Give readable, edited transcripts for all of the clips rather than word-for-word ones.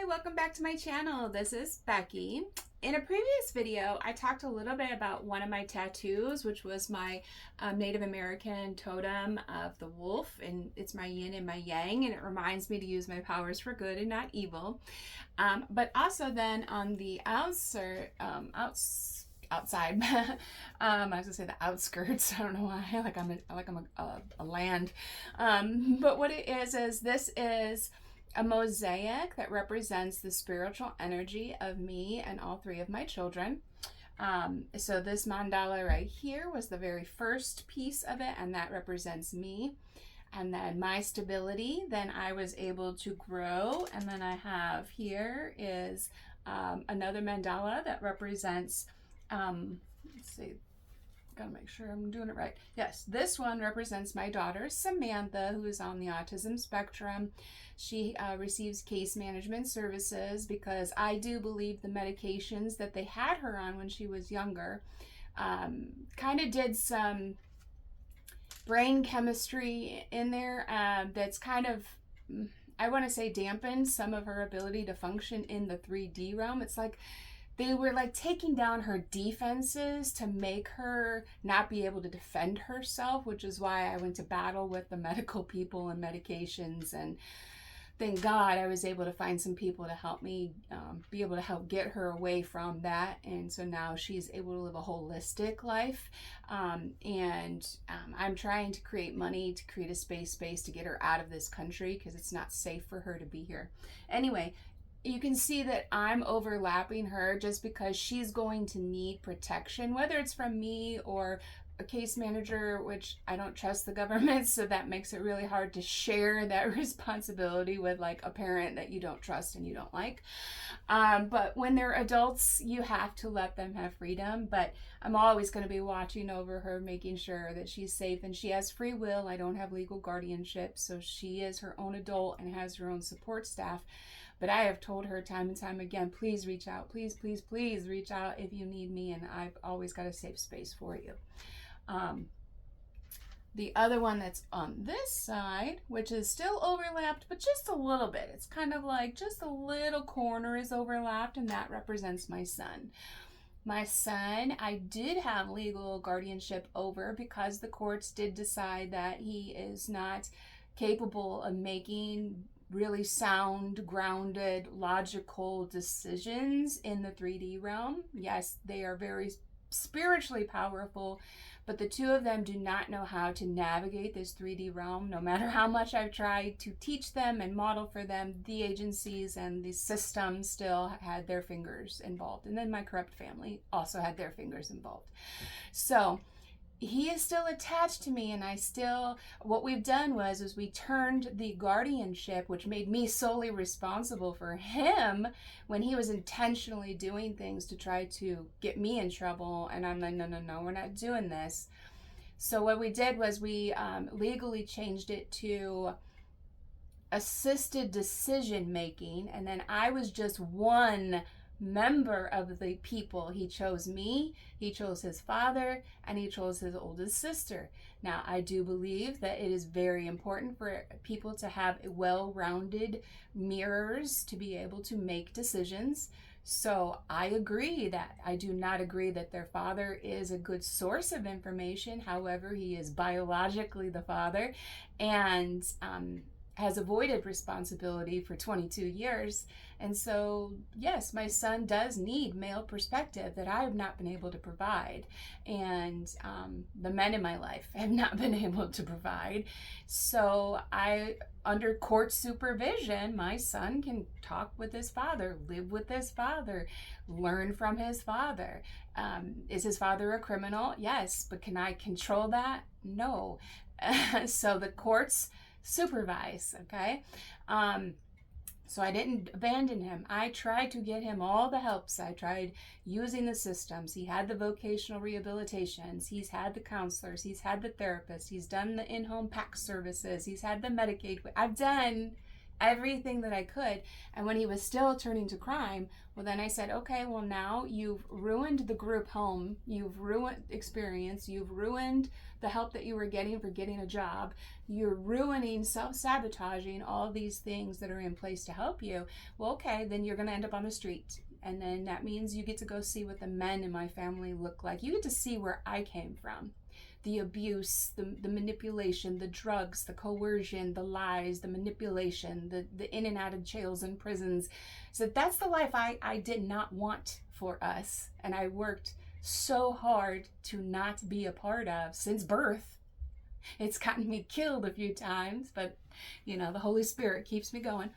Hi, welcome back to my channel. This is Becky. In a previous video, I talked a little bit about one of my tattoos, which was my Native American totem of the wolf, and it's my yin and my yang, and it reminds me to use my powers for good and not evil. But also then on the outside, I was gonna say the outskirts. I don't know why. I'm a land. But what it is this is a mosaic that represents the spiritual energy of me and all three of my children. So this mandala right here was the very first piece of it, and that represents me. And then my stability, then I was able to grow. And then I have here is another mandala that represents, let's see, gotta make sure I'm doing it right. Yes, this one represents my daughter Samantha, who is on the autism spectrum. She receives case management services because I do believe the medications that they had her on when she was younger kind of did some brain chemistry in there that's kind of, I want to say, dampened some of her ability to function in the 3D realm. It's like they were like taking down her defenses to make her not be able to defend herself, which is why I went to battle with the medical people and medications. And thank God I was able to find some people to help me be able to help get her away from that. And so now she's able to live a holistic life. I'm trying to create money to create a space to get her out of this country because it's not safe for her to be here. Anyway, you can see that I'm overlapping her just because she's going to need protection, whether it's from me or a case manager, which I don't trust the government, so that makes it really hard to share that responsibility with like a parent that you don't trust and you don't like. But when they're adults, you have to let them have freedom. But I'm always going to be watching over her, making sure that she's safe, and she has free will. I don't have legal guardianship, so she is her own adult and has her own support staff. But I have told her time and time again, please reach out. Please, please, please reach out if you need me, and I've always got a safe space for you. The other one that's on this side, which is still overlapped, but just a little bit. It's kind of like just a little corner is overlapped, and that represents my son. My son, I did have legal guardianship over because the courts did decide that he is not capable of making really sound, grounded, logical decisions in the 3D realm. Yes, they are very spiritually powerful, but the two of them do not know how to navigate this 3D realm. No matter how much I've tried to teach them and model for them, the agencies and the system still had their fingers involved. And then my corrupt family also had their fingers involved. So he is still attached to me, and what we've done was we turned the guardianship, which made me solely responsible for him when he was intentionally doing things to try to get me in trouble. And I'm like, no, we're not doing this. So what we did was we legally changed it to assisted decision making, and then I was just one member of the people. He chose me, he chose his father, and he chose his oldest sister. Now, I do believe that it is very important for people to have well-rounded mirrors to be able to make decisions. So I agree that I do not agree that their father is a good source of information. However, he is biologically the father and has avoided responsibility for 22 years. And so, yes, my son does need male perspective that I have not been able to provide. And the men in my life have not been able to provide. So under court supervision, my son can talk with his father, live with his father, learn from his father. Is his father a criminal? Yes. But can I control that? No. So the courts supervise, okay? So I didn't abandon him. I tried to get him all the helps. I tried using the systems. He had the vocational rehabilitations. He's had the counselors. He's had the therapists. He's done the in-home PAC services. He's had the Medicaid. I've done everything that I could. And when he was still turning to crime, well, then I said, okay, well, now you've ruined the group home. You've ruined experience. You've ruined the help that you were getting for getting a job. You're ruining, self-sabotaging all these things that are in place to help you. Well, okay, then you're going to end up on the street. And then that means you get to go see what the men in my family look like. You get to see where I came from. The abuse, the manipulation, the drugs, the coercion, the lies, the manipulation, the in and out of jails and prisons. So that's the life I did not want for us. And I worked so hard to not be a part of since birth. It's gotten me killed a few times, but you know, the Holy Spirit keeps me going.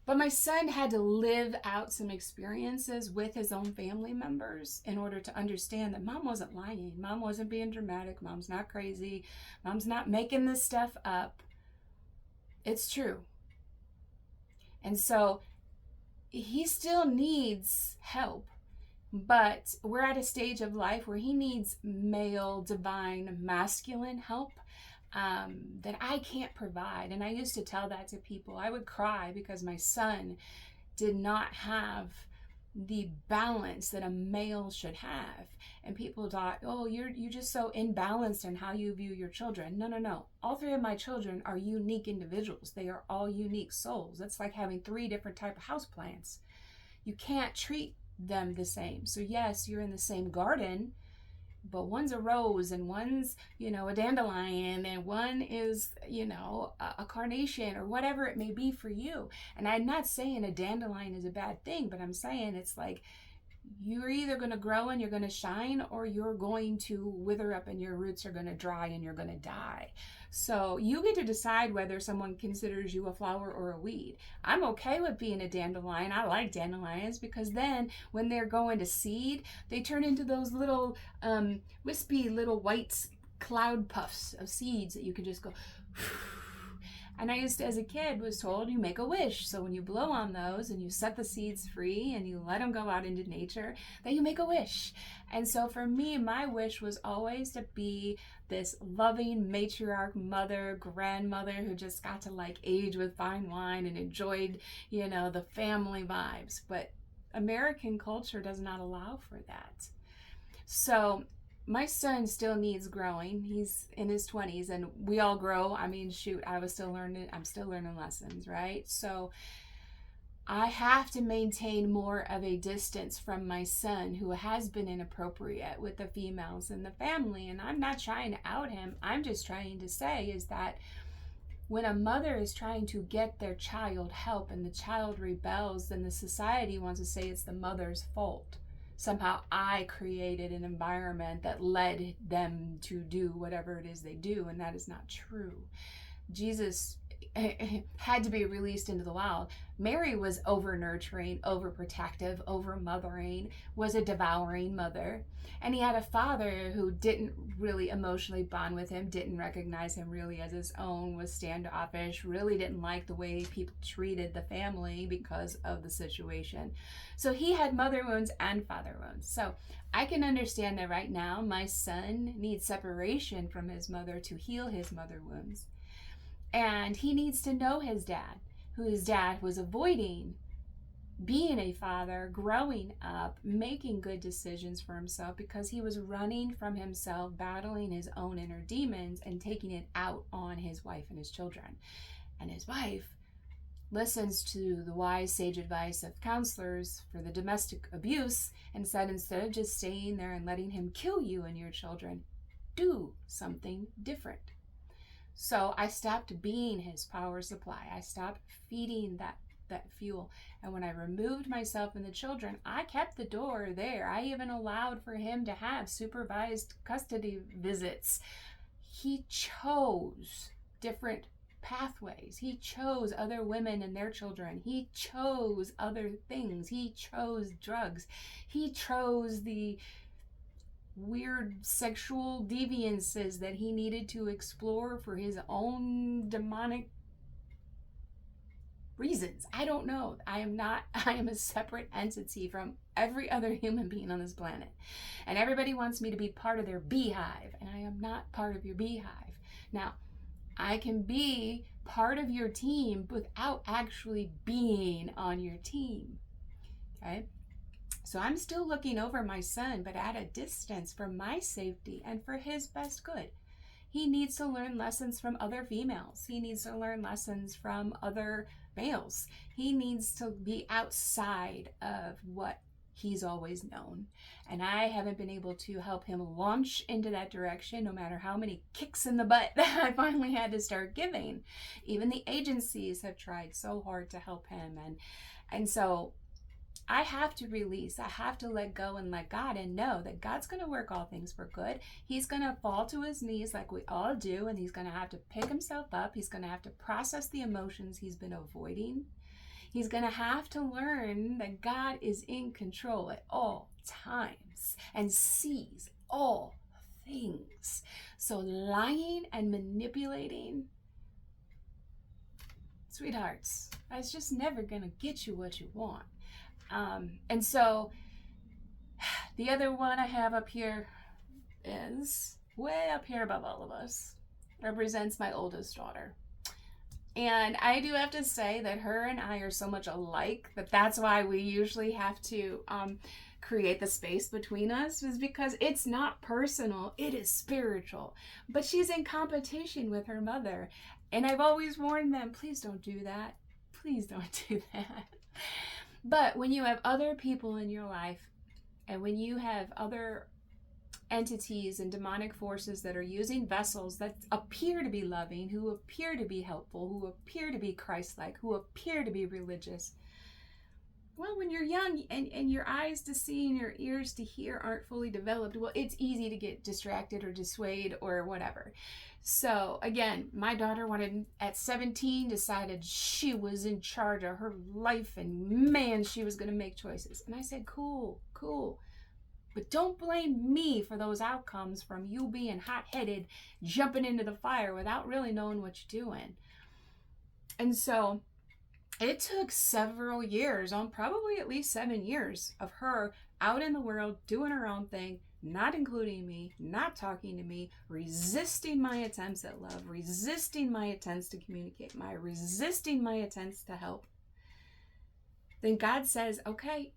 But my son had to live out some experiences with his own family members in order to understand that mom wasn't lying. Mom wasn't being dramatic. Mom's not crazy. Mom's not making this stuff up. It's true. And so he still needs help, but we're at a stage of life where he needs male, divine, masculine help. That I can't provide. And I used to tell that to people. I would cry because my son did not have the balance that a male should have. And people thought, oh, you're just so imbalanced in how you view your children. No. All three of my children are unique individuals. They are all unique souls. That's like having 3 different type of houseplants. You can't treat them the same. So yes, you're in the same garden, but one's a rose and one's, a dandelion, and one is, a carnation or whatever it may be for you. And I'm not saying a dandelion is a bad thing, but I'm saying it's like you're either going to grow and you're going to shine, or you're going to wither up and your roots are going to dry and you're going to die. So you get to decide whether someone considers you a flower or a weed. I'm okay with being a dandelion. I like dandelions because then when they're going to seed, they turn into those little wispy little white cloud puffs of seeds that you can just go. And I used to, as a kid, was told you make a wish. So when you blow on those and you set the seeds free and you let them go out into nature, then you make a wish. And so for me, my wish was always to be this loving matriarch mother, grandmother who just got to age with fine wine and enjoyed, the family vibes. But American culture does not allow for that. So my son still needs growing. He's in his 20s and we all grow. I mean, shoot, I'm still learning lessons, right? So I have to maintain more of a distance from my son, who has been inappropriate with the females in the family. And I'm not trying to out him. I'm just trying to say is that when a mother is trying to get their child help and the child rebels, then the society wants to say it's the mother's fault. Somehow I created an environment that led them to do whatever it is they do, and that is not true. Jesus had to be released into the wild. Mary was over-nurturing, overprotective, over-mothering, was a devouring mother. And he had a father who didn't really emotionally bond with him, didn't recognize him really as his own, was standoffish, really didn't like the way people treated the family because of the situation. So he had mother wounds and father wounds. So I can understand that right now my son needs separation from his mother to heal his mother wounds. And he needs to know his dad, who his dad was avoiding being a father, growing up, making good decisions for himself because he was running from himself, battling his own inner demons and taking it out on his wife and his children. And his wife listens to the wise sage advice of counselors for the domestic abuse and said, instead of just staying there and letting him kill you and your children, do something different. So I stopped being his power supply. I stopped feeding that fuel. And when I removed myself and the children, I kept the door there. I even allowed for him to have supervised custody visits. He chose different pathways. He chose other women and their children. He chose other things. He chose drugs. He chose the weird sexual deviances that he needed to explore for his own demonic reasons. I don't know. I am a separate entity from every other human being on this planet. And everybody wants me to be part of their beehive, and I am not part of your beehive. Now, I can be part of your team without actually being on your team. Okay? So I'm still looking over my son, but at a distance for my safety and for his best good. He needs to learn lessons from other females. He needs to learn lessons from other males. He needs to be outside of what he's always known. And I haven't been able to help him launch into that direction, no matter how many kicks in the butt that I finally had to start giving. Even the agencies have tried so hard to help him. And so I have to release. I have to let go and let God, and know that God's going to work all things for good. He's going to fall to his knees like we all do, and he's going to have to pick himself up. He's going to have to process the emotions he's been avoiding. He's going to have to learn that God is in control at all times and sees all things. So lying and manipulating, sweethearts, that's just never going to get you what you want. And so the other one I have up here is way up here above all of us, represents my oldest daughter. And I do have to say that her and I are so much alike that that's why we usually have to create the space between us, is because it's not personal, it is spiritual. But she's in competition with her mother. And I've always warned them, please don't do that. Please don't do that. But when you have other people in your life, and when you have other entities and demonic forces that are using vessels that appear to be loving, who appear to be helpful, who appear to be Christ-like, who appear to be religious, well, when you're young and your eyes to see and your ears to hear aren't fully developed, well, it's easy to get distracted or dissuade or whatever. So again, my daughter at 17 decided she was in charge of her life, and man, she was going to make choices. And I said, cool. But don't blame me for those outcomes from you being hot-headed, jumping into the fire without really knowing what you're doing. And so it took several years, probably at least 7 years, of her out in the world doing her own thing, not including me, not talking to me, resisting my attempts at love, resisting my attempts to communicate, resisting my attempts to help. Then God says, okay,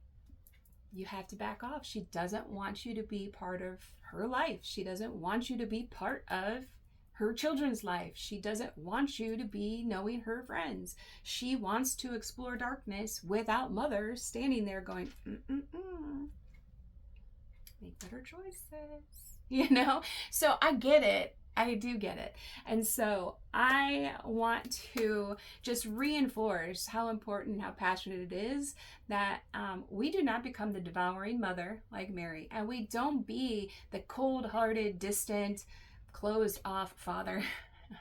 you have to back off. She doesn't want you to be part of her life. She doesn't want you to be part of her children's life. She doesn't want you to be knowing her friends. She wants to explore darkness without mother standing there going, make better choices, So I get it. I do get it. And so I want to just reinforce how important and how passionate it is that we do not become the devouring mother like Mary, and we don't be the cold-hearted, distant, closed off father,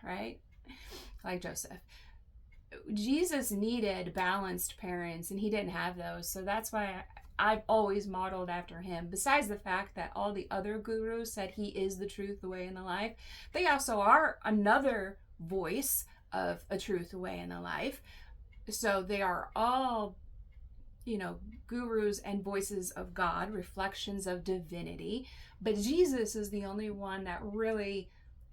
right? Like Joseph. Jesus needed balanced parents, and he didn't have those. So that's why I've always modeled after him. Besides the fact that all the other gurus said he is the truth, the way, and the life, they also are another voice of a truth, the way, and the life. So they are all, gurus and voices of God, reflections of divinity. But Jesus is the only one that really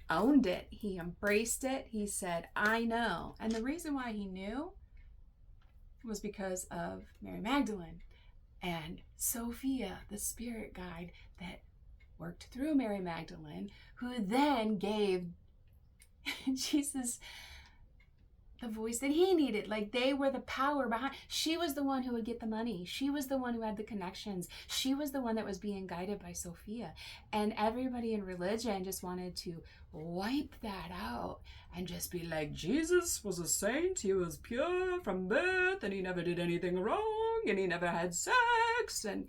owned it. He embraced it. He said, I know. And the reason why he knew was because of Mary Magdalene and Sophia, the spirit guide that worked through Mary Magdalene, who then gave Jesus the voice that he needed. Like, they were the power behind. She was the one who would get the money. She was the one who had the connections. She was the one that was being guided by Sophia. And everybody in religion just wanted to wipe that out and just be like, Jesus was a saint. He was pure from birth, and he never did anything wrong, and he never had sex. And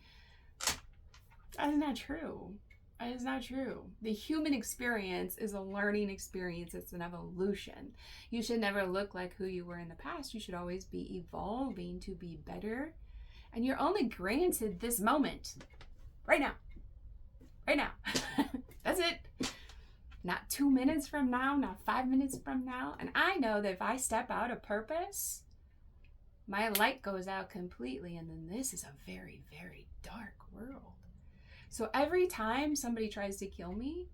that's not true. It is not true. The human experience is a learning experience. It's an evolution. You should never look like who you were in the past. You should always be evolving to be better. And you're only granted this moment. Right now. Right now. That's it. Not 2 minutes from now, not 5 minutes from now. And I know that if I step out of purpose, my light goes out completely. And then this is a very, very dark world. So every time somebody tries to kill me,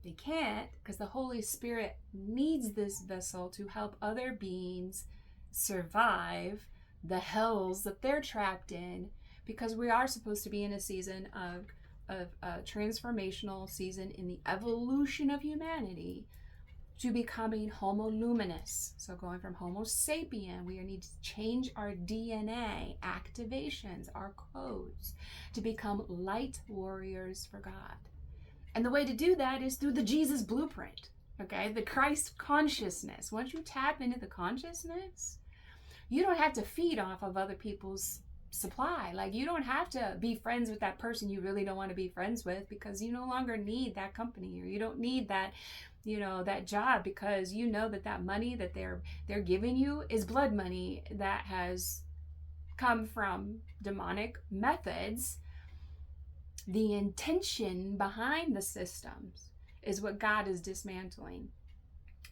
They can't, because the Holy Spirit needs this vessel to help other beings survive the hells that they're trapped in, because we are supposed to be in a season of a transformational season in the evolution of humanity to becoming Homo luminous. So going from Homo sapien, we need to change our DNA activations, our codes, to become light warriors for God. And the way to do that is through the Jesus blueprint, okay? The Christ consciousness. Once you tap into the consciousness, you don't have to feed off of other people's supply. Like, you don't have to be friends with that person you really don't want to be friends with, because you no longer need that company, or you don't need that, that job, because you know that money that they're giving you is blood money that has come from demonic methods. The intention behind the systems is what God is dismantling.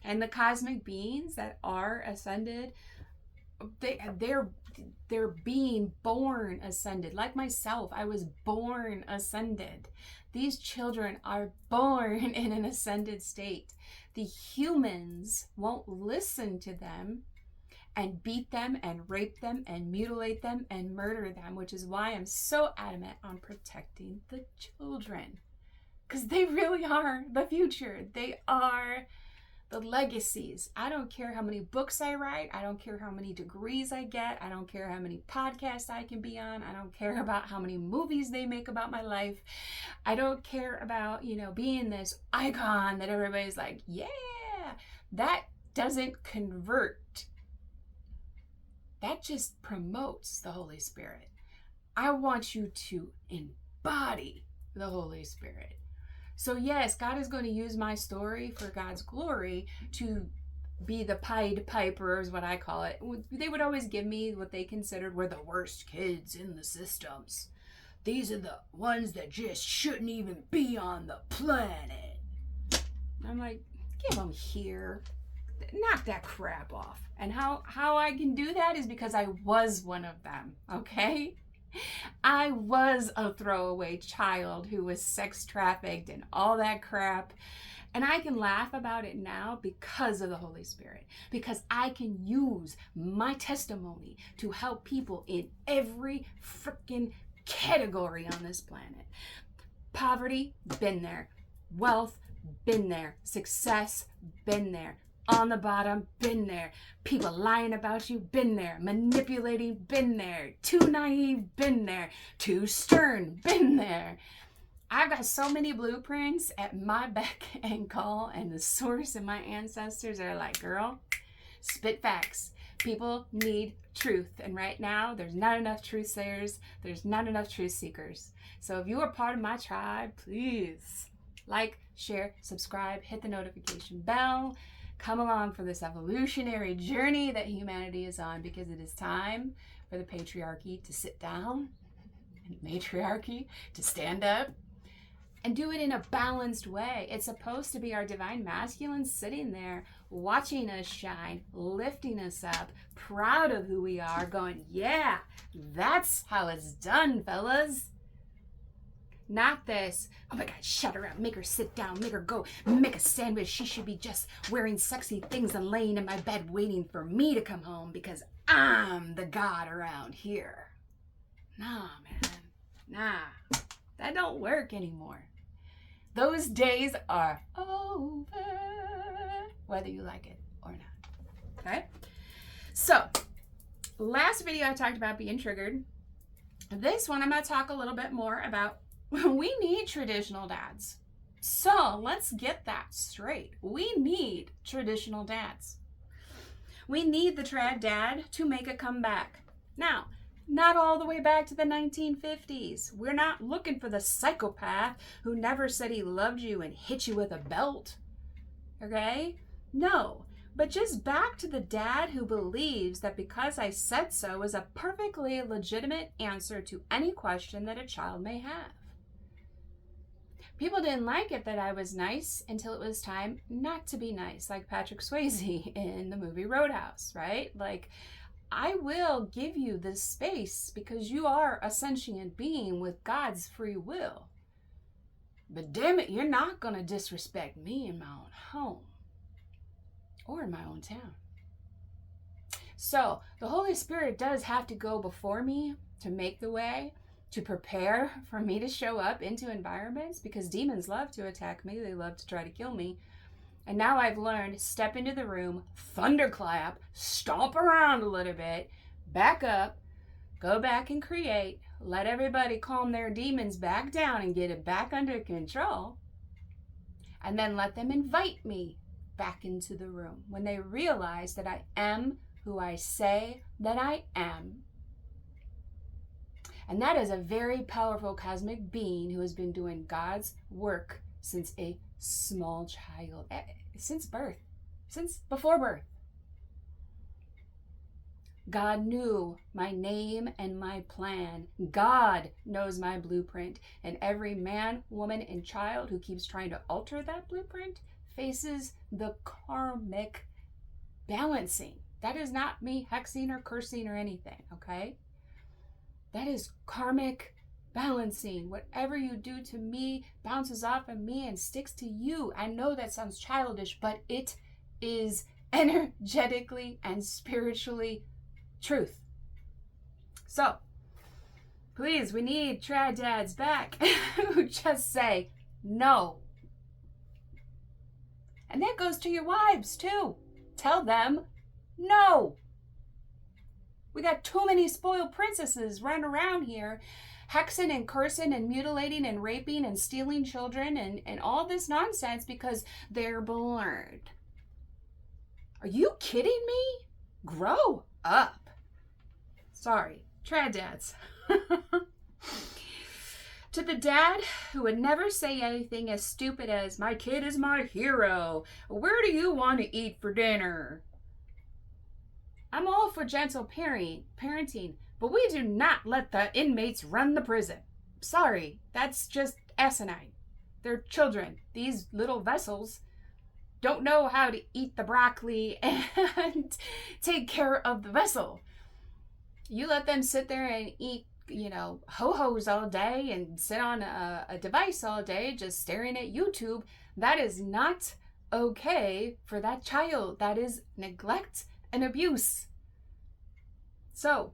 And the cosmic beings that are ascended, they're being born ascended. Like myself, I was born ascended. These children are born in an ascended state. The humans won't listen to them and beat them and rape them and mutilate them and murder them, which is why I'm so adamant on protecting the children, because they really are the future. They are the legacies. I don't care how many books I write. I don't care how many degrees I get. I don't care how many podcasts I can be on. I don't care about how many movies they make about my life. I don't care about, being this icon that everybody's like, yeah. That doesn't convert. That just promotes the Holy Spirit. I want you to embody the Holy Spirit. So yes, God is going to use my story for God's glory to be the Pied Piper, is what I call it. They would always give me what they considered were the worst kids in the systems. These are the ones that just shouldn't even be on the planet. I'm like, give them here. Knock that crap off. And how I can do that is because I was one of them, okay? I was a throwaway child who was sex trafficked and all that crap. And I can laugh about it now because of the Holy Spirit, because I can use my testimony to help people in every freaking category on this planet. Poverty, been there. Wealth, been there. Success, been there. On the bottom, been there. People lying about you, been there. Manipulating, been there. Too naive, been there. Too stern, been there. I've got so many blueprints at my beck and call, and the source and my ancestors are like, girl, spit facts. People need truth, and right now there's not enough truth sayers. There's not enough truth seekers. So if you are part of my tribe, please like, share, subscribe, hit the notification bell. Come along for this evolutionary journey that humanity is on, because it is time for the patriarchy to sit down and matriarchy to stand up and do it in a balanced way. It's supposed to be our divine masculine sitting there watching us shine, lifting us up, proud of who we are, going, yeah, that's how it's done, fellas. Not this, oh my God, shut her up, make her sit down, make her go make a sandwich. She should be just wearing sexy things and laying in my bed waiting for me to come home because I'm the god around here. Nah, man, nah, that don't work anymore. Those days are over, whether you like it or not, okay? So, last video I talked about being triggered. This one I'm going to talk a little bit more about. We need traditional dads. So let's get that straight. We need traditional dads. We need the trad dad to make a comeback. Now, not all the way back to the 1950s. We're not looking for the psychopath who never said he loved you and hit you with a belt. Okay? No. But just back to the dad who believes that because I said so is a perfectly legitimate answer to any question that a child may have. People didn't like it that I was nice until it was time not to be nice, like Patrick Swayze in the movie Roadhouse, right? Like, I will give you this space because you are a sentient being with God's free will. But damn it, you're not going to disrespect me in my own home or in my own town. So the Holy Spirit does have to go before me to make the way, to prepare for me to show up into environments, because demons love to attack me. They love to try to kill me. And now I've learned, step into the room, thunderclap, stomp around a little bit, back up, go back and create, let everybody calm their demons back down and get it back under control, and then let them invite me back into the room when they realize that I am who I say that I am. And that is a very powerful cosmic being who has been doing God's work since a small child, since birth, since before birth. God knew my name and my plan. God knows my blueprint. And every man, woman, and child who keeps trying to alter that blueprint faces the karmic balancing. That is not me hexing or cursing or anything, okay? That is karmic balancing. Whatever you do to me bounces off of me and sticks to you. I know that sounds childish, but it is energetically and spiritually truth. So, please, we need trad dads back who just say no. And that goes to your wives too. Tell them no. We got too many spoiled princesses running around here, hexing and cursing and mutilating and raping and stealing children and all this nonsense because they're bored. Are you kidding me? Grow up. Sorry, trad dads. To the dad who would never say anything as stupid as, my kid is my hero. Where do you want to eat for dinner? I'm all for gentle parenting, but we do not let the inmates run the prison. Sorry, that's just asinine. They're children. These little vessels don't know how to eat the broccoli and take care of the vessel. You let them sit there and eat, ho-hos all day and sit on a device all day just staring at YouTube. That is not okay for that child. That is neglect and abuse. So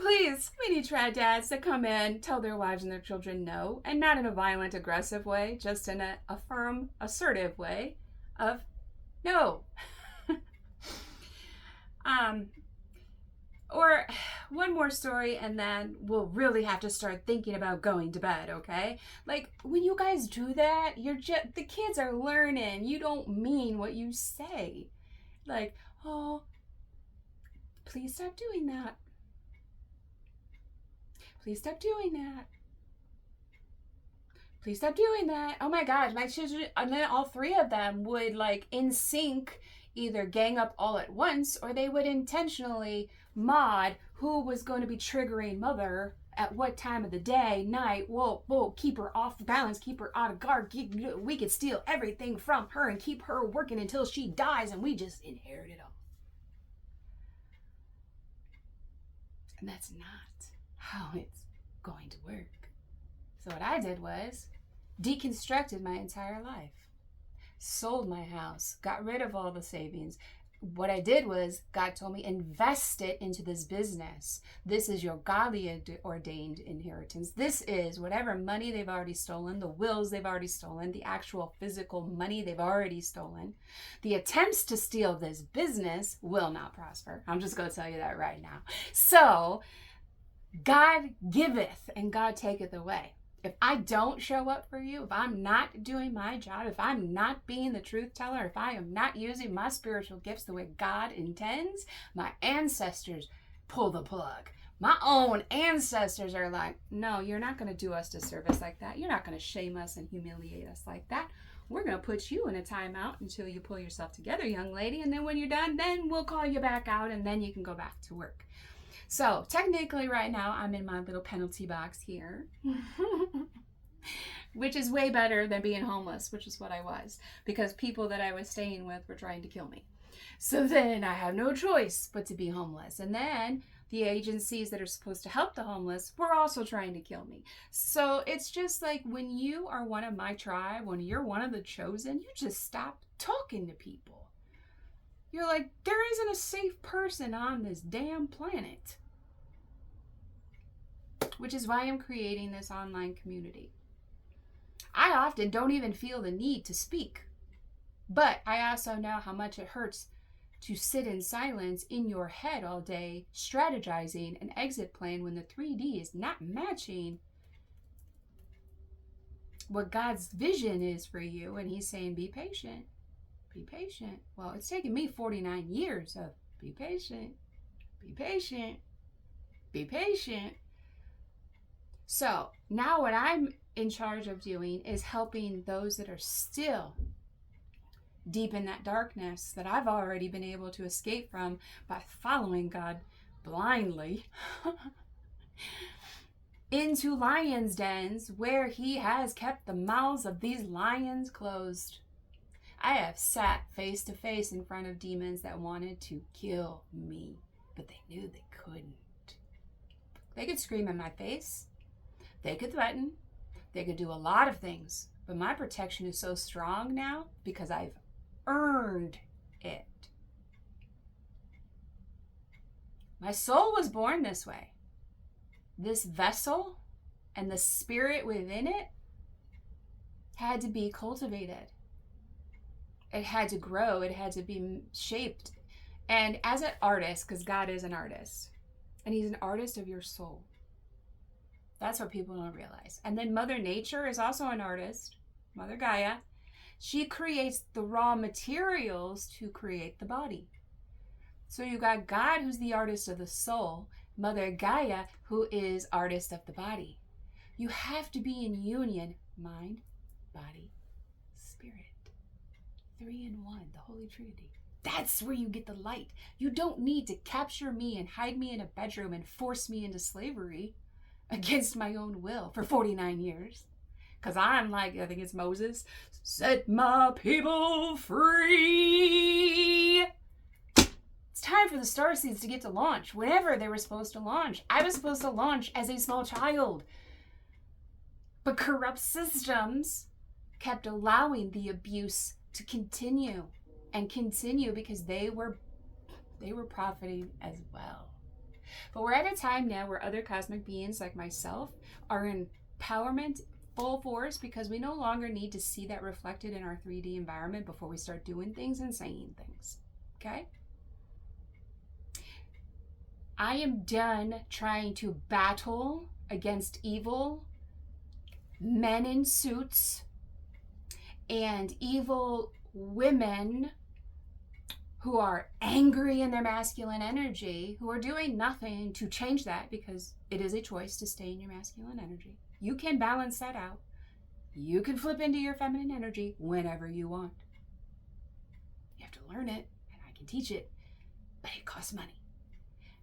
please, we need trad dads to come in, tell their wives and their children no, and not in a violent, aggressive way, just in a firm, assertive way of no. Or one more story, and then we'll really have to start thinking about going to bed, okay? Like, when you guys do that, the kids are learning. You don't mean what you say. Like, oh, please stop doing that. Please stop doing that. Please stop doing that. Oh my gosh, my children, and then all three of them would, like, in sync, either gang up all at once, or they would intentionally mod who was going to be triggering mother at what time of the day, night. Whoa, keep her off balance, keep her out of guard. We could steal everything from her and keep her working until she dies, and we just inherit it all. And that's not how it's going to work. So what I did was deconstructed my entire life. Sold my house, got rid of all the savings. What I did was, God told me, invest it into this business. This is your godly ordained inheritance. This is whatever money they've already stolen, the wills they've already stolen, the actual physical money they've already stolen. The attempts to steal this business will not prosper. I'm just going to tell you that right now. So, God giveth and God taketh away. If I don't show up for you, if I'm not doing my job, if I'm not being the truth teller, if I am not using my spiritual gifts the way God intends, my ancestors pull the plug. My own ancestors are like, no, you're not going to do us disservice like that. You're not going to shame us and humiliate us like that. We're going to put you in a timeout until you pull yourself together, young lady. And then when you're done, then we'll call you back out and then you can go back to work. So technically right now I'm in my little penalty box here, which is way better than being homeless, which is what I was, because people that I was staying with were trying to kill me. So then I have no choice but to be homeless. And then The agencies that are supposed to help the homeless were also trying to kill me. So it's just like when you are one of my tribe, when you're one of the chosen, you just stop talking to people. You're like, there isn't a safe person on this damn planet. Which is why I'm creating this online community. I often don't even feel the need to speak. But I also know how much it hurts to sit in silence in your head all day, strategizing an exit plan when the 3D is not matching what God's vision is for you. And he's saying, be patient. Be patient. Well, it's taken me 49 years of be patient, be patient, be patient. So now what I'm in charge of doing is helping those that are still deep in that darkness that I've already been able to escape from by following God blindly into lions' dens where he has kept the mouths of these lions closed. I have sat face to face in front of demons that wanted to kill me, but they knew they couldn't. They could scream in my face. They could threaten. They could do a lot of things, but my protection is so strong now because I've earned it. My soul was born this way. This vessel and the spirit within it had to be cultivated. It had to grow. It had to be shaped. And as an artist, because God is an artist, and he's an artist of your soul. That's what people don't realize. And then Mother Nature is also an artist, Mother Gaia. She creates the raw materials to create the body. So you got God, who's the artist of the soul, Mother Gaia, who is artist of the body. You have to be in union, mind, body, spirit. 3 in 1, the Holy Trinity. That's where you get the light. You don't need to capture me and hide me in a bedroom and force me into slavery against my own will for 49 years. Because I'm like, I think it's Moses, set my people free. It's time for the starseeds to get to launch whenever they were supposed to launch. I was supposed to launch as a small child. But corrupt systems kept allowing the abuse to continue and continue because they were profiting as well. But we're at a time now where other cosmic beings like myself are in empowerment full force because we no longer need to see that reflected in our 3D environment before we start doing things and saying things. Okay? I am done trying to battle against evil men in suits and evil women who are angry in their masculine energy, who are doing nothing to change that because it is a choice to stay in your masculine energy. You can balance that out. You can flip into your feminine energy whenever you want. You have to learn it, and I can teach it, but it costs money.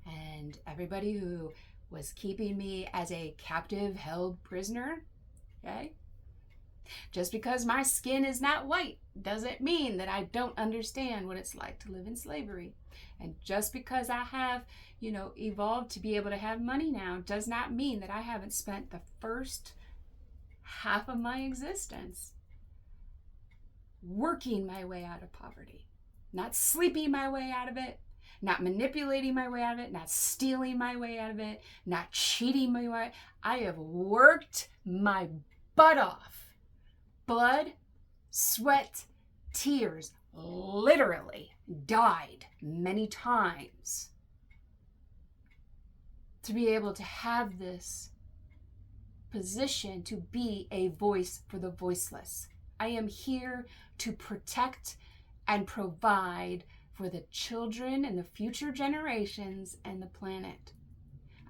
And everybody who was keeping me as a captive held prisoner, okay? Just because my skin is not white doesn't mean that I don't understand what it's like to live in slavery. And just because I have, evolved to be able to have money now does not mean that I haven't spent the first half of my existence working my way out of poverty. Not sleeping my way out of it, not manipulating my way out of it, not stealing my way out of it, not cheating my way. I have worked my butt off. Blood, sweat, tears, literally died many times to be able to have this position to be a voice for the voiceless. I am here to protect and provide for the children and the future generations and the planet.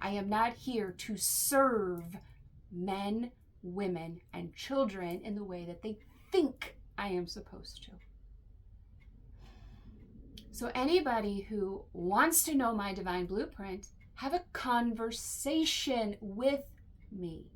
I am not here to serve men, women, and children in the way that they think I am supposed to. So anybody who wants to know my divine blueprint, have a conversation with me.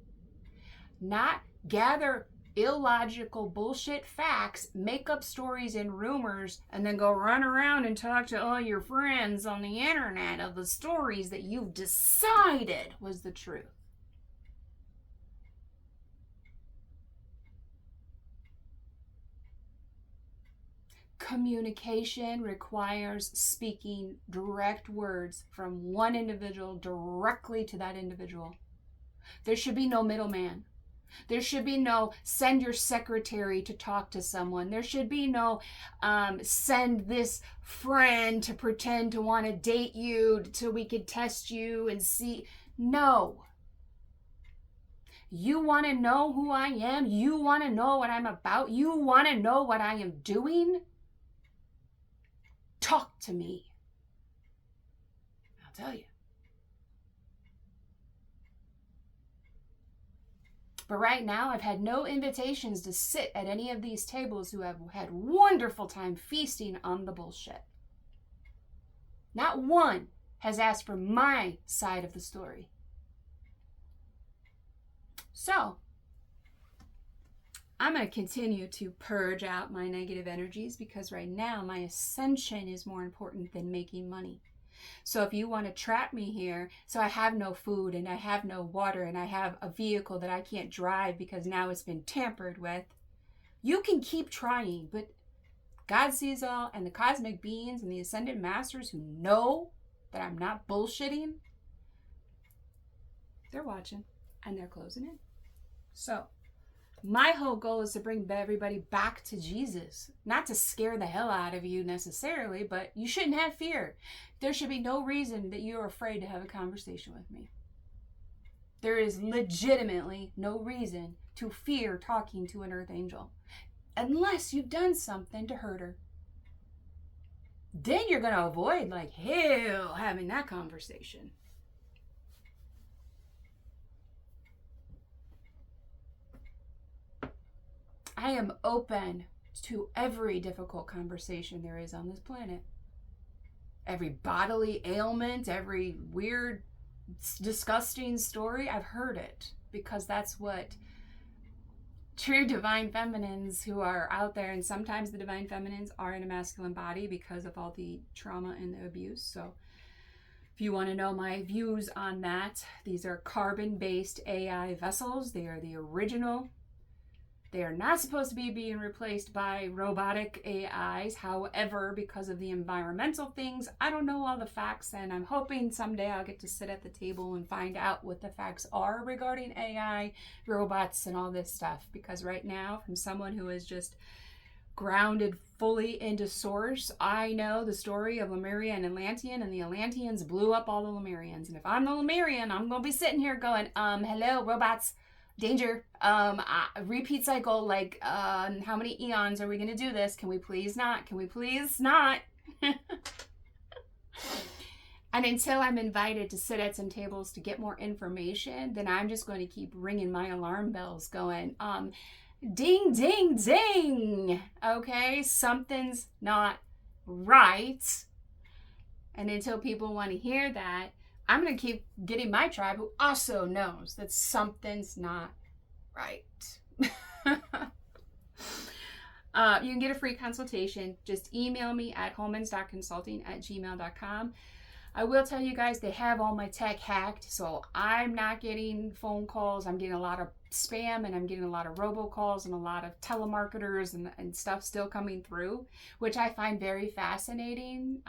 Not gather illogical bullshit facts, make up stories and rumors, and then go run around and talk to all your friends on the internet of the stories that you've decided was the truth. Communication requires speaking direct words from one individual directly to that individual. There should be no middleman. There should be no send your secretary to talk to someone. There should be no send this friend to pretend to want to date you so we could test you and see. No. You want to know who I am? You want to know what I'm about? You want to know what I am doing? Talk to me. I'll tell you. But right now, I've had no invitations to sit at any of these tables who have had wonderful time feasting on the bullshit. Not one has asked for my side of the story. So, I'm going to continue to purge out my negative energies because right now my ascension is more important than making money. So if you want to trap me here, so I have no food and I have no water and I have a vehicle that I can't drive because now it's been tampered with, you can keep trying, but God sees all, and the cosmic beings and the ascended masters who know that I'm not bullshitting, they're watching and they're closing in. So my whole goal is to bring everybody back to Jesus. Not to scare the hell out of you necessarily, but you shouldn't have fear. There should be no reason that you're afraid to have a conversation with me. There is legitimately no reason to fear talking to an earth angel. Unless you've done something to hurt her. Then you're going to avoid like hell having that conversation. I am open to every difficult conversation there is on this planet. Every bodily ailment, every weird, disgusting story, I've heard it. Because that's what true divine feminines who are out there, and sometimes the divine feminines are in a masculine body because of all the trauma and the abuse. So if you want to know my views on that, these are carbon-based AI vessels. They are the original. They are not supposed to be being replaced by robotic AIs. However, because of the environmental things, I don't know all the facts, and I'm hoping someday I'll get to sit at the table and find out what the facts are regarding AI, robots, and all this stuff. Because right now, from someone who is just grounded fully into source, I know the story of Lemuria and Atlantean, and the Atlanteans blew up all the Lemurians. And if I'm the Lemurian, I'm going to be sitting here going, hello, robots. Danger. Repeat cycle, like, how many eons are we going to do this? Can we please not? Can we please not? And until I'm invited to sit at some tables to get more information, then I'm just going to keep ringing my alarm bells going, ding, ding, ding. Okay, something's not right. And until people want to hear that, I'm going to keep getting my tribe who also knows that something's not right. You can get a free consultation. Just email me at homans.consulting@gmail.com. I will tell you guys, they have all my tech hacked, so I'm not getting phone calls. I'm getting a lot of spam, and I'm getting a lot of robocalls and a lot of telemarketers and stuff still coming through, which I find very fascinating.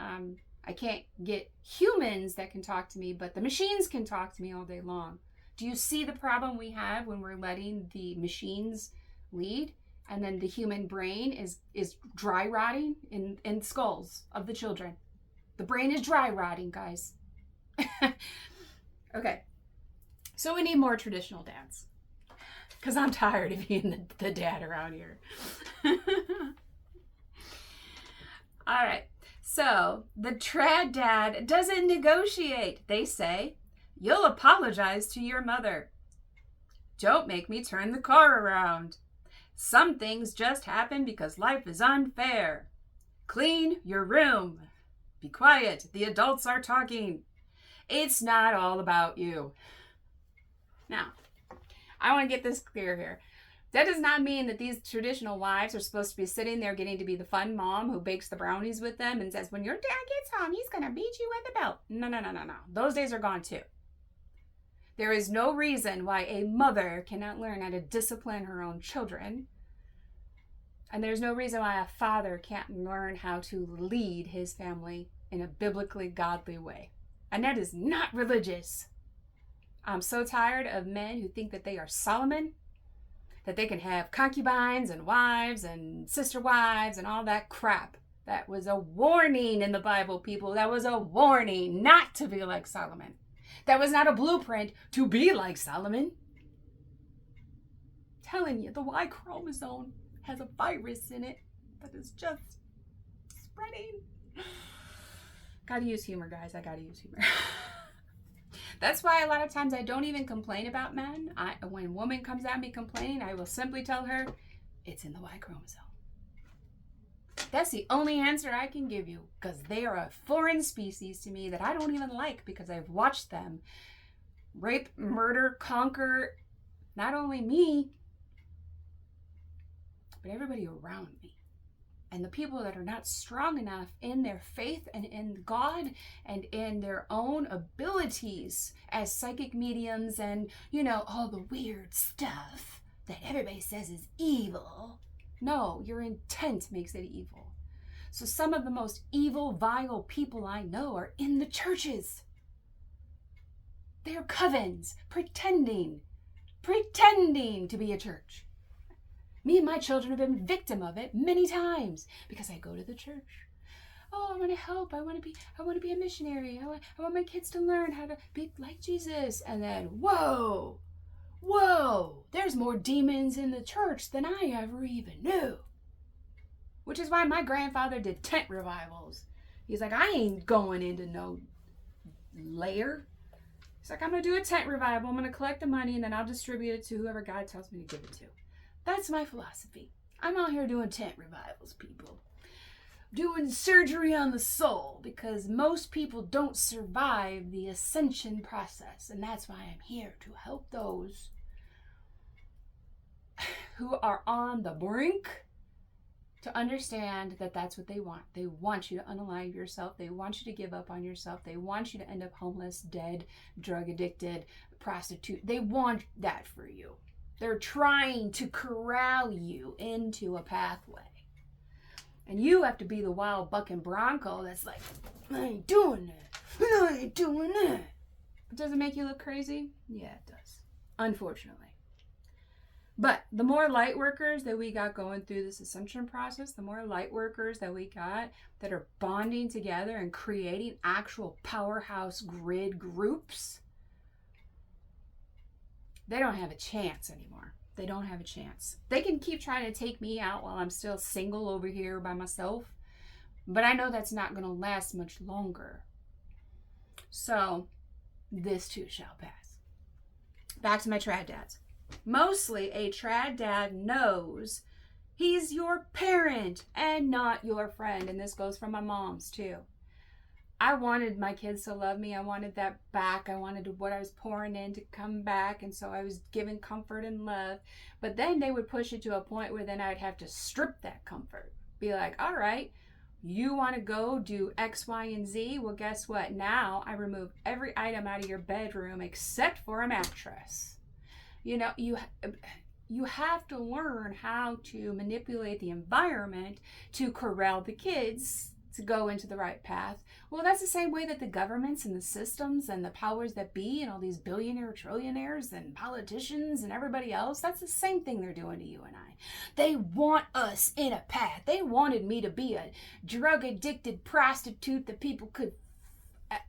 I can't get humans that can talk to me, but the machines can talk to me all day long. Do you see the problem we have when we're letting the machines lead? And then the human brain is dry rotting in skulls of the children. The brain is dry rotting, guys. Okay. So we need more traditional dads. Because I'm tired of being the dad around here. All right. So, the trad dad doesn't negotiate. They say, you'll apologize to your mother. Don't make me turn the car around. Some things just happen because life is unfair. Clean your room. Be quiet. The adults are talking. It's not all about you. Now, I want to get this clear here. That does not mean that these traditional wives are supposed to be sitting there getting to be the fun mom who bakes the brownies with them and says, when your dad gets home, he's going to beat you with a belt. No, no, no, no, no. Those days are gone too. There is no reason why a mother cannot learn how to discipline her own children. And there's no reason why a father can't learn how to lead his family in a biblically godly way. And that is not religious. I'm so tired of men who think that they are Solomon, that they can have concubines and wives and sister wives and all that crap. That was a warning in the Bible, people. That was a warning not to be like Solomon. That was not a blueprint to be like Solomon. I'm telling you, the Y chromosome has a virus in it that is just spreading. Gotta use humor, guys. I gotta use humor. That's why a lot of times I don't even complain about men. When a woman comes at me complaining, I will simply tell her, it's in the Y chromosome. That's the only answer I can give you, because they are a foreign species to me that I don't even like, because I've watched them rape, murder, conquer not only me, but everybody around me. And the people that are not strong enough in their faith and in God and in their own abilities as psychic mediums and, all the weird stuff that everybody says is evil. No, your intent makes it evil. So some of the most evil, vile people I know are in the churches. They're covens, pretending to be a church. Me and my children have been victim of it many times because I go to the church. Oh, I want to help. I want to be a missionary. I want my kids to learn how to be like Jesus. And then, whoa, there's more demons in the church than I ever even knew. Which is why my grandfather did tent revivals. He's like, I ain't going into no lair. He's like, I'm going to do a tent revival. I'm going to collect the money and then I'll distribute it to whoever God tells me to give it to. That's my philosophy. I'm out here doing tent revivals, people. Doing surgery on the soul, because most people don't survive the ascension process. And that's why I'm here, to help those who are on the brink to understand that that's what they want. They want you to unalive yourself. They want you to give up on yourself. They want you to end up homeless, dead, drug addicted, prostitute. They want that for you. They're trying to corral you into a pathway. And you have to be the wild bucking bronco that's like, I ain't doing that. I ain't doing that. Does it make you look crazy? Yeah, it does. Unfortunately. But the more light workers that we got going through this ascension process, the more light workers that we got that are bonding together and creating actual powerhouse grid groups, they don't have a chance anymore. They don't have a chance. They can keep trying to take me out while I'm still single over here by myself, but I know that's not going to last much longer. So, this too shall pass. Back to my trad dads. Mostly, a trad dad knows he's your parent and not your friend, and this goes for my moms too. I wanted my kids to love me. I wanted that back. I wanted what I was pouring in to come back. And so I was giving comfort and love. But then they would push it to a point where then I'd have to strip that comfort. Be like, all right, you want to go do X, Y, and Z? Well, guess what? Now I remove every item out of your bedroom except for a mattress. You have to learn how to manipulate the environment to corral the kids to go into the right path. Well, that's the same way that the governments and the systems and the powers that be and all these billionaire trillionaires and politicians and everybody else, that's the same thing they're doing to you and I. They want us in a path. They wanted me to be a drug addicted prostitute that people could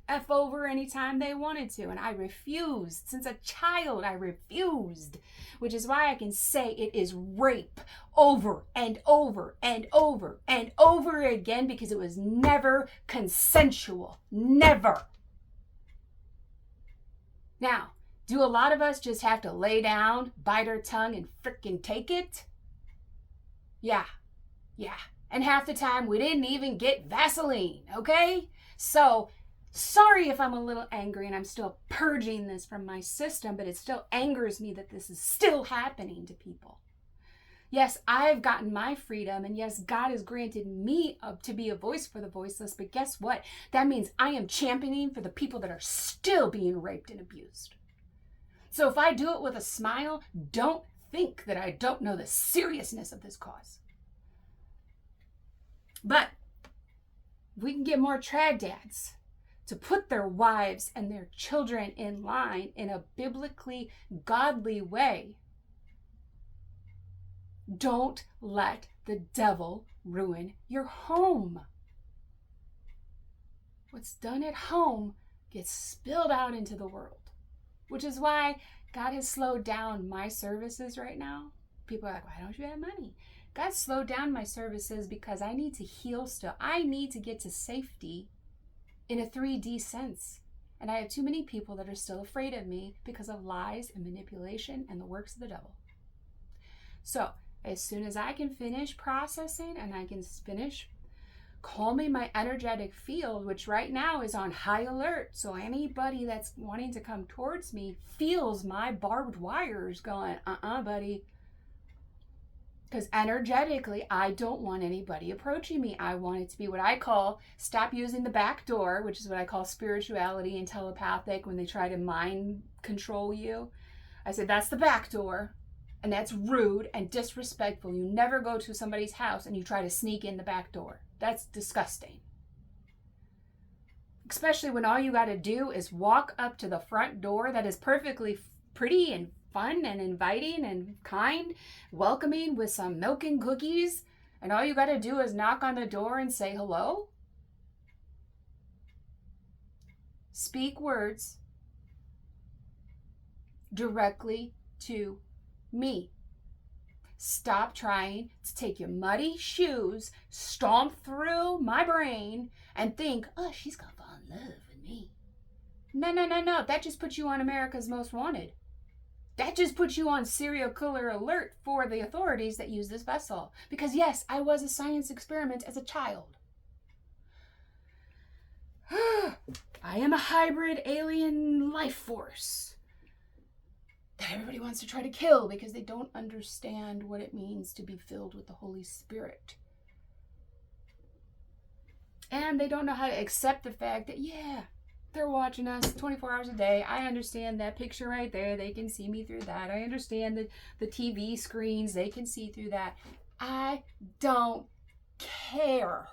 F over anytime they wanted to. And I refused. Since a child, I refused. Which is why I can say it is rape over and over and over and over again, because it was never consensual. Never. Now, do a lot of us just have to lay down, bite our tongue, and frickin' take it? Yeah. And half the time we didn't even get Vaseline, okay? So, sorry if I'm a little angry and I'm still purging this from my system, but it still angers me that this is still happening to people. Yes, I've gotten my freedom, and yes, God has granted me to be a voice for the voiceless, but guess what? That means I am championing for the people that are still being raped and abused. So if I do it with a smile, don't think that I don't know the seriousness of this cause. But we can get more trad dads to put their wives and their children in line in a biblically godly way. Don't let the devil ruin your home. What's done at home gets spilled out into the world, which is why God has slowed down my services right now. People are like, why don't you have money? God slowed down my services because I need to heal still. I need to get to safety in a 3D sense. And I have too many people that are still afraid of me because of lies and manipulation and the works of the devil. So as soon as I can finish processing and I can finish calming my energetic field, which right now is on high alert, so anybody that's wanting to come towards me feels my barbed wires going, buddy. Because energetically, I don't want anybody approaching me. I want it to be what I call stop using the back door, which is what I call spirituality and telepathic when they try to mind control you. I said, that's the back door. And that's rude and disrespectful. You never go to somebody's house and you try to sneak in the back door. That's disgusting. Especially when all you got to do is walk up to the front door that is perfectly pretty and fun and inviting and kind, welcoming with some milk and cookies. And all you got to do is knock on the door and say hello. Speak words directly to me. Stop trying to take your muddy shoes, stomp through my brain, and think, oh, she's gonna fall in love with me. No. That just puts you on America's Most Wanted. That just puts you on serial killer alert for the authorities that use this vessel. Because yes, I was a science experiment as a child. I am a hybrid alien life force that everybody wants to try to kill because they don't understand what it means to be filled with the Holy Spirit. And they don't know how to accept the fact that, yeah, they're watching us 24 hours a day. I understand that picture right there. They can see me through that. I understand the TV screens. They can see through that. I don't care.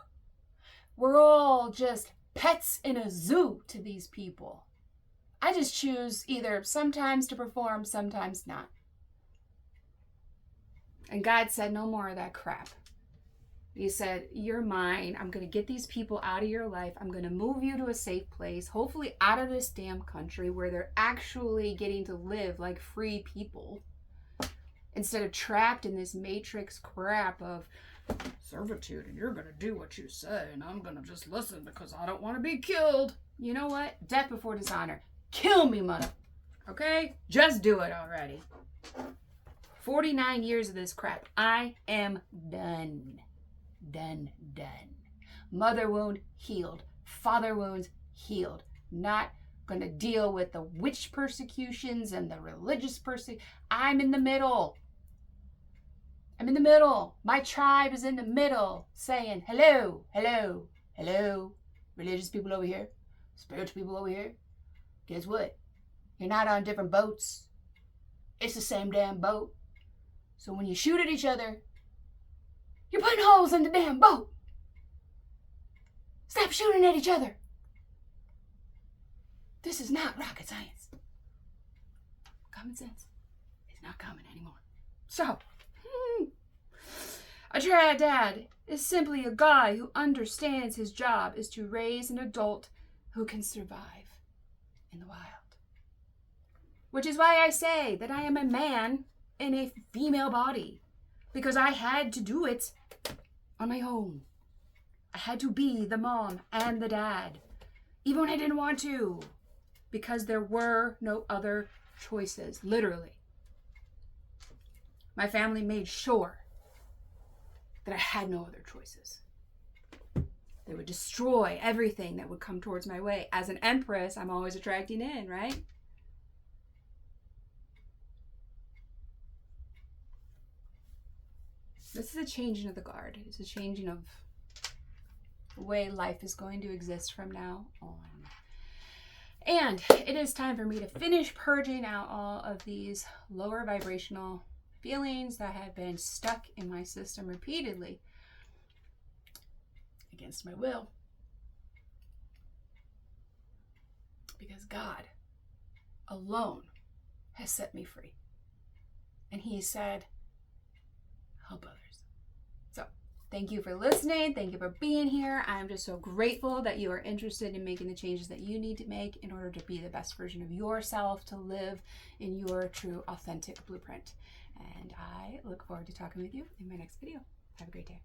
We're all just pets in a zoo to these people. I just choose either sometimes to perform, sometimes not. And God said, no more of that crap. He said, you're mine. I'm going to get these people out of your life. I'm going to move you to a safe place, hopefully out of this damn country where they're actually getting to live like free people instead of trapped in this matrix crap of servitude, and you're going to do what you say, and I'm going to just listen because I don't want to be killed. You know what? Death before dishonor. Kill me, mother. Okay? Just do it already. 49 years of this crap. I am done. Done. Mother wound healed. Father wounds healed. Not going to deal with the witch persecutions and the religious persecution. I'm in the middle. My tribe is in the middle saying, hello. Religious people over here. Spiritual people over here. Guess what? You're not on different boats. It's the same damn boat. So when you shoot at each other, you're putting holes in the damn boat. Stop shooting at each other. This is not rocket science. Common sense is not common anymore. So, a trad dad is simply a guy who understands his job is to raise an adult who can survive in the wild. Which is why I say that I am a man in a female body. Because I had to do it on my own. I had to be the mom and the dad. Even when I didn't want to. Because there were no other choices. Literally. My family made sure that I had no other choices. They would destroy everything that would come towards my way. As an empress, I'm always attracting in, right? This is a changing of the guard. It's a changing of the way life is going to exist from now on. And it is time for me to finish purging out all of these lower vibrational feelings that have been stuck in my system repeatedly against my will. Because God alone has set me free. And He said, help others. So thank you for listening. Thank you for being here. I'm just so grateful that you are interested in making the changes that you need to make in order to be the best version of yourself, to live in your true, authentic blueprint. And I look forward to talking with you in my next video. Have a great day.